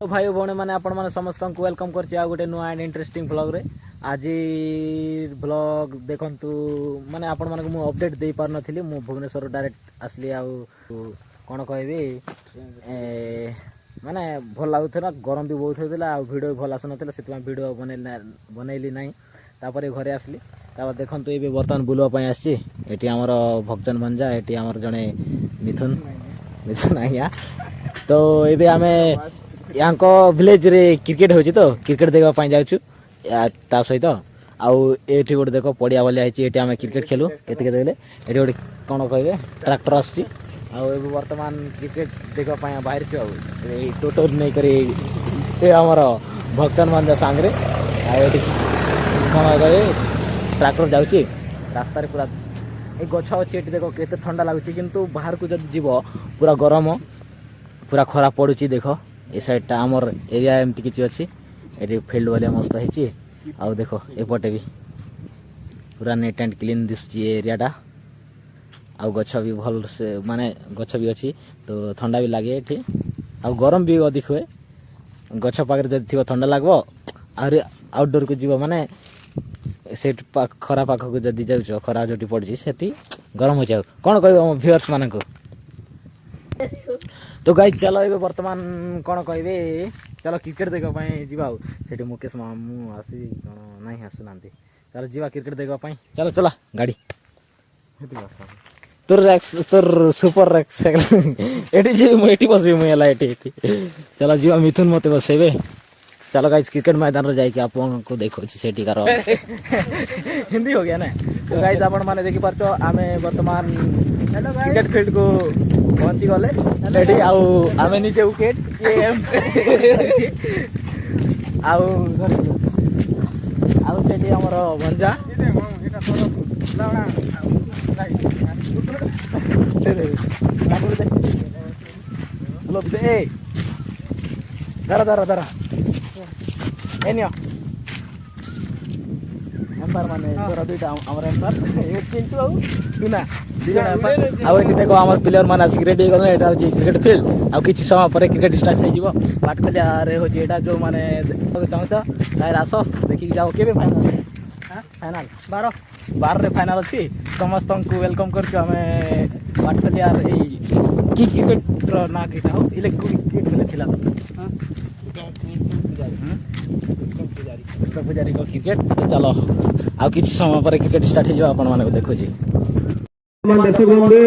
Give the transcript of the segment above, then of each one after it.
भाई भौणी मैंने आपण मैंने समस्त को वेलकम कर गोटे नुआ एंड इंटरेस्टिंग ब्लॉग रे आज ब्लॉग देखंतु माने आपण मानक मु अपडेट दे पार नथिली मु भुवनेश्वर डायरेक्ट आसली आ कोन कहबी माने भल लागुथला गरम भी बहुत होतला आ वीडियो भल आस नथिला सेतमा वीडियो बनैली नाही तापर घरे आसली तापर देखंतु एबे बर्तन बुलवा पय आसी एटी हमर भक्तन मंजा एटी हमर जने मिथुन आया तो एबे आमे यांको विलेज रे क्रिकेट होची तो क्रिकेट देखा पाई जाउछु ता सहित आउ एठी गोटे देखो पड़िया वाले आइछि एठी आमे क्रिकेट खेलु केते केते बेले एठी गोटे कोन कहबे ट्रैक्टर आछि आउ एबे वर्तमान क्रिकेट देखा पाई बाहर छु आउ ए टोटो नै करी ए हमर भक्तन मंजा सांगरे आ एठी कोन कहबे ट्रैक्टर जाउछि रास्ता रे पूरा ए गछ अछि एठी देखो केते ठंडा लागुछि किंतु बाहर को जब जीवो पूरा गरम पूरा खरा पड़ुछि देखो ए साइडटा आमर एरिया एमती किछि अछि एठी फील्ड वाले मस्त हेछि आउ देखो एपटे भी पूरा नेट एंड क्लीन दिसछि एरियाटा आउ गछ भी भल से माने गछ भी अछि तो ठंडा भी लागे एठी आउ गरम भी अधिक हुए गछ पाकर जदि थिबो ठंडा लागबो आउ आउटडोर को जीवो माने सेट खरा पाख को जदि जाउछो खरा जोटी पड़छि सेठी गरम हो जाउ कोन कहबो हम व्यूअर्स मानन को तो गाइस चलो ए वर्तमान कोन कहबे चलो क्रिकेट देखा पाई जीवा सेठी मुकेश मामू आसी कोन नाही आसु नांती चलो जीवा क्रिकेट देखा पाई चलो चला गाड़ी तोर सुपर रेक्स एटी जी मु एटी बसबी मु एला एटी चलो जीवा मिथुन मते बसेबे चलो गाइस क्रिकेट मैदान रे जाई के आपन को देखो छी सेठी कार हिंदी हो गया ना तो गाइस आपण माने देखि परछो आमे वर्तमान क्रिकेट फील्ड को पहुंची गले सेठी आउ आमे नीचे विकेट आउ आउ सेठी हमर भंजा दे दरा दरा दरा एनियो एम्पायर माने तोरा दुईटा हमर एम्पायर एक किंतु आउ दुना दिजण एम्पायर आउ एटी देखो हमर प्लेयर माने आसी रेडी गले एटा होची क्रिकेट फील्ड आउ किछि समय परे क्रिकेट स्टार्ट हो जिवो पाटखलिया रे होची एटा जो माने चाहता तार आसो देखि जाओ केबे फाइनल हां फाइनल 12 रे फाइनल अछि समस्त को वेलकम करछु हमें पाटखलिया रे की क्रिकेट ना किटा हो इलेक्ट्रिक क्रिकेट खेले थिला हां पुजारी को क्रिकेट चलो आ किछि समय पर क्रिकेट स्टार्ट हो आपण माने देखो जी दर्शक बंधु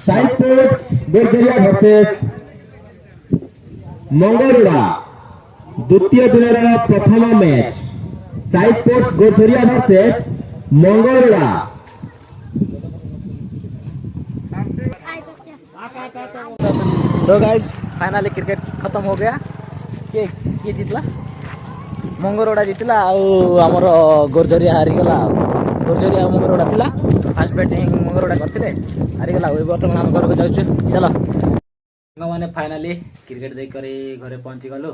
साई स्पोर्ट्स गोरजरिया वर्सेस मंगरुड़ा द्वितीय दिन प्रथम मैच साई स्पोर्ट्स गोरजरिया वर्सेस मंगरुड़ा तो गाइस फाइनली क्रिकेट खत्म हो गया के जितला मंगरोड़ा जितला आमर गोरजरिया हारी गला गोरजरिया मंगरोड़ा थिला फास्ट बैटिंग मंगरोड़ा करथिले हारी गला वर्तमान हम घर को जाउछु चलो माने फाइनली क्रिकेट देख करे घरे पहुंची गलो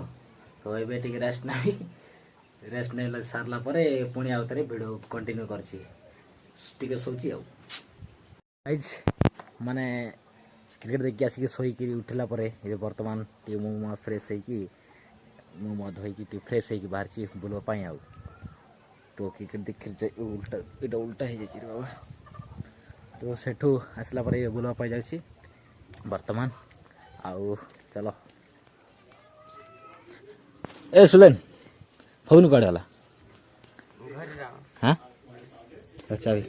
तो एबे ठीक रेस्ट नै सारला परे पुणी आउतरे वीडियो कंटिन्यू करछि ठीक सोची आउ गाइस माने क्रिकेट देखि आसी सोई कि उठला परे ए वर्तमान टी मु फ्रेश है कि मु धोई कि फ्रेश है कि बाहर छी बुलवा पाई आउ तो क्रिकेट देखि उल्टा एटा उल्टा हे जाछि रे बाबा तो सेठू आसला परे बुलवा पाई जाछि वर्तमान आउ चलो ए सुलेन फोन काढ हला हां अच्छा भी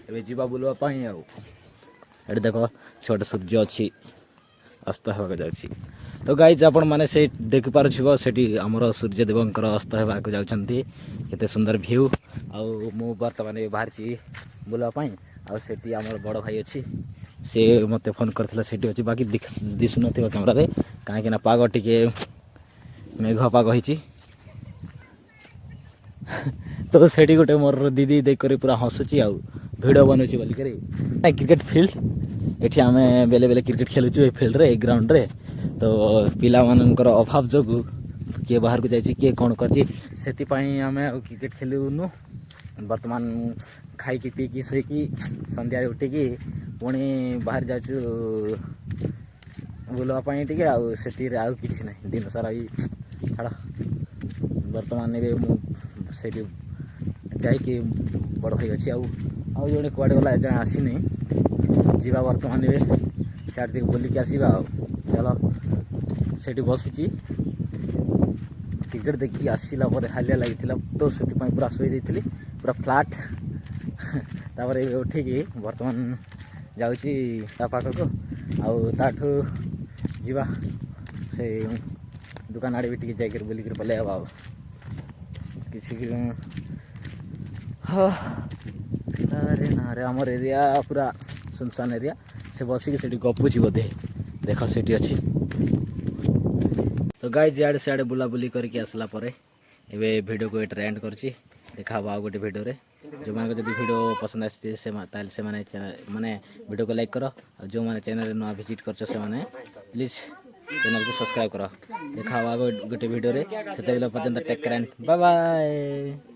एबे जीवा बुलवा पाई आउ एड देखो छोट सूर्य अछि अस्त होगा जाउछि तो गाइस आपण माने से देख पार छिबो सेठी हमरो सूर्य देवंकर अस्त हेबा को जाउछंती केते सुंदर व्यू आउ मु वर्तमान बाहर छी बुलवा पाई आउ सेठी हमर बड़ भाई अछि से मते फोन करथिला सेठी अछि बाकी दिस नथिबा कैमरा रे काहे कि ना पागो टिके मेघ पागो हिची तो सेठी गोटे मोर दीदी देख करी पूरा हसुची आउ वीडियो बनउची बोली करे क्रिकेट फील्ड एठी आमे बेले बेले क्रिकेट खेलुछु ए फील्ड रे ग्राउंड रे तो पिला मानकर अभाव जोगु के बाहर को जाइछि के कोन करछि सेति पई आमे क्रिकेट खेलुनु वर्तमान खाई की पी की सोई की संध्या उठी की ପୁଣି ବାହାରି ଯାଉଛୁ ବୁଲିବା ପାଇଁ ଟିକେ ଆଉ ସେଥିରେ ଆଉ କିଛି ନାହିଁ ଦିନ ସାରା ବି ଛାଡ଼ ବର୍ତ୍ତମାନ ଏବେ ମୁଁ ସେଇଠି ଯାଇକି ବଡ଼ ଭାଇ ଅଛି ଆଉ ଜଣେ କୁଆଡ଼େ ଗଲା ଏଯାଏଁ ଆସିନି ଯିବା ବର୍ତ୍ତମାନ ଏବେ ସିଆଡ଼େ ଟିକେ ବୁଲିକି ଆସିବା ଆଉ ଚାଲ ସେଇଠି ବସିଛି କ୍ରିକେଟ୍ ଦେଖିକି ଆସିଲା ପରେ ହାଲିଆ ଲାଗିଥିଲା ତ ସେଥିପାଇଁ ପୁରା ଶୋଇ ଦେଇଥିଲି ପୁରା ଫ୍ଲାଟ୍ ତାପରେ ଏବେ ଉଠିକି ବର୍ତ୍ତମାନ ଯାଉଛି ତା ପାଖକୁ ଆଉ ତାଠୁ ଯିବା ସେ ଦୋକାନ ଆଡ଼େ ବି ଟିକେ ଯାଇକରି ବୁଲିକରି ପଳେଇ ହେବା ଆଉ କିଛି ଆରେ ନାରେ ଆମର ଏରିଆ ପୁରା ସୁନସାନ ଏରିଆ ସେ ବସିକି ସେଠି ଗପୁଛି ବୋଧେ ଦେଖ ସେଠି ଅଛି ତ ଗାଈ ଯିଆଡ଼େ ସିଆଡ଼େ ବୁଲାବୁଲି କରିକି ଆସିଲା ପରେ ଏବେ ଭିଡ଼ିଓକୁ ଏଠାରେ ଏଣ୍ଡ କରୁଛି ଦେଖା ହେବ ଆଉ ଗୋଟେ ଭିଡ଼ିଓରେ ଯେଉଁମାନଙ୍କ ଯଦି ଭିଡ଼ିଓ ପସନ୍ଦ ଆସିଛି ତାହେଲେ ସେମାନେ ମାନେ ଭିଡ଼ିଓକୁ ଲାଇକ୍ କର ଆଉ ଯେଉଁମାନେ ଚ୍ୟାନେଲରେ ନୂଆ ଭିଜିଟ୍ କରୁଛ ସେମାନେ ପ୍ଲିଜ୍ ଚ୍ୟାନେଲକୁ ସବସ୍କ୍ରାଇବ୍ କର ଦେଖା ହେବ ଆଉ ଗୋଟେ ଭିଡ଼ିଓରେ ସେତେବେଳେ ପର୍ଯ୍ୟନ୍ତ take care and bye bye.